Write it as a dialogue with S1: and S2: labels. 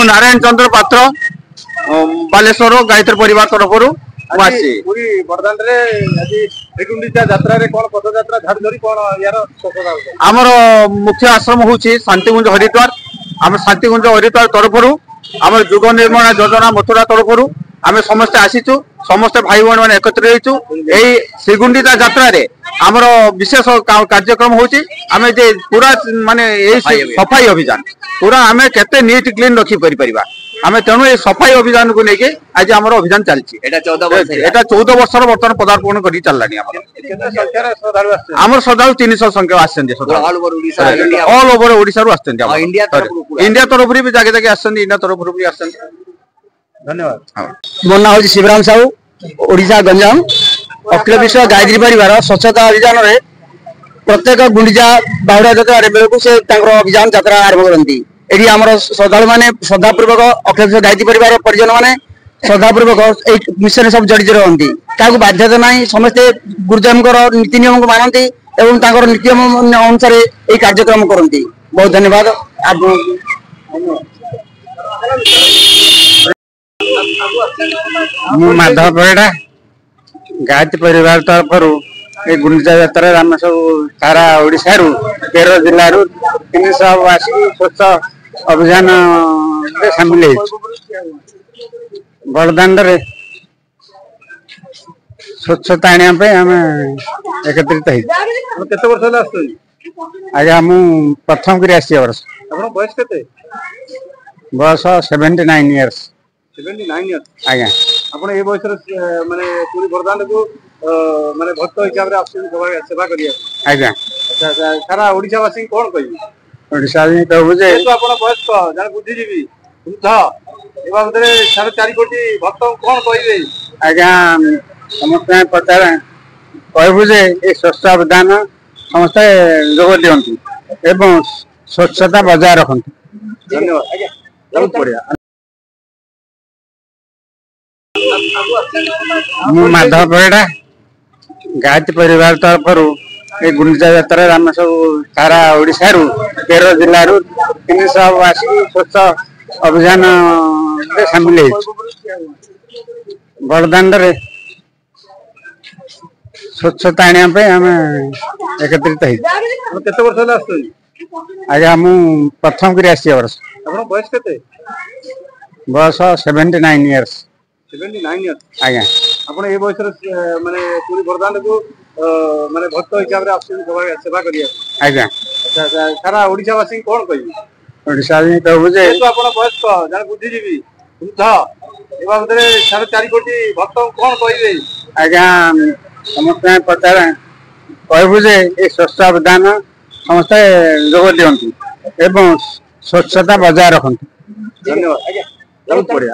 S1: नारायण चंद्र पात्र बालेश्वर गायत्री परिवार तरफ आमर मुख्य आश्रम हूँ शांतिकुंज हरिद्वार आम शांतिकुंज हरिद्वार तरफ आम जुग निर्माण योजना मथुरा तरफ आम समस्ते आसीचु समस्ते भाई भौणी मैंने एकत्रित यही श्रीगुंडीचा यात्रा आमर विशेष कार्यक्रम होची आमे जे पूरा माने सफाई अभियान पूरा आमे केते नीट क्लीन रखी परिबा आमे तेणु ये सफाई अभियान को लेके आज आमर अभियान चलछि एटा 14 वर्ष वर्तमान पदार्पण करी चललानी आमर श्रद्धालु 300 संख्या आछन ऑल ओवर ओडिसा रु आछन इंडिया तरफ भी जागे जागे आछन इंडिया तरफ भी आछन धन्यवाद
S2: मो ना हो शिवराम साहू ओडिसा गंजाम अखिल विश्व गायत्री परिवार स्वच्छता अभियान रे प्रत्येक गुंडीचा बाहुड़ा यात्रा बेलू से अभियान यात्रा आरंभ करती एटी आम श्रद्धालु मैंने श्रद्धापूर्वक अखिल विश्व गायत्री परिवार परिजन मैंने श्रद्धापूर्वक मिशन सब जड़ित रहती क्या बाध्यता ना समस्ते गुरुजन नीति नियम को मानती और नीति अनुसार ये कार्यक्रम करती बहुत धन्यवाद
S1: माधव परिड़ा गायत्री परिवार तरफ ये गुंडीचा यात्रा आम सब सारा ओडिशा 13 जिल्ला 300 आसिक स्वच्छ अभियान सामिल बड़दाण्ड स्वच्छता आने आम एकत्रित आज्ञा मु प्रथम कर वर्ष बयस 79 इयर्स आज्ञा
S3: आपण ए बयस माने पूरी बरदान को माने भक्त हिसाब रे सेवा करिया
S1: आज्ञा
S3: सारा ओडिसा वासी कोन कहि
S1: ओडिसा में कहबो जे
S3: तो आपण बयस जान बुद्धिजीवी वृद्ध एवा भीतर 4.5 कोटी भक्त कोन कहिबे
S1: आज्ञा समस्त पचार कहबो जे ए स्वच्छ अभियान समस्त जोग दियंती एवं स्वच्छता बजाय रखंती
S3: धन्यवाद आज्ञा बहुत बढ़िया
S1: माधव परिड़ा गायत्री परिवार तरफ ये गुंडीचा यात्रा आम सब सारा ओडिशा 13 जिल्ला 300 आसिक स्वच्छ अभियान सामिल बड़दाण्ड स्वच्छता आने आम एकत्रित
S3: केते वर्ष होला आस्तै
S1: आज्ञा मु प्रथम कर वर्ष
S3: आपण बयस केते
S1: बयस 79 इयर्स
S3: 79 इयर्स
S1: आज्ञा
S3: आपण ए बयस माने पूरी बरदान को माने भक्त हिसाब रे सेवा करिया
S1: आज्ञा
S3: सारा ओडिसा वासी कोन कहि
S1: ओडिसा में कहबो जे
S3: तो आपण बयस जान बुद्धिजीवी वृद्ध एवा भीतर 4.5 कोटी भक्त कोन कहिबे
S1: आज्ञा समस्त पचार कहबो जे ए स्वच्छ अभियान समस्त जोग दियंती एवं स्वच्छता बजाय रखंती
S3: धन्यवाद आज्ञा बहुत बढ़िया।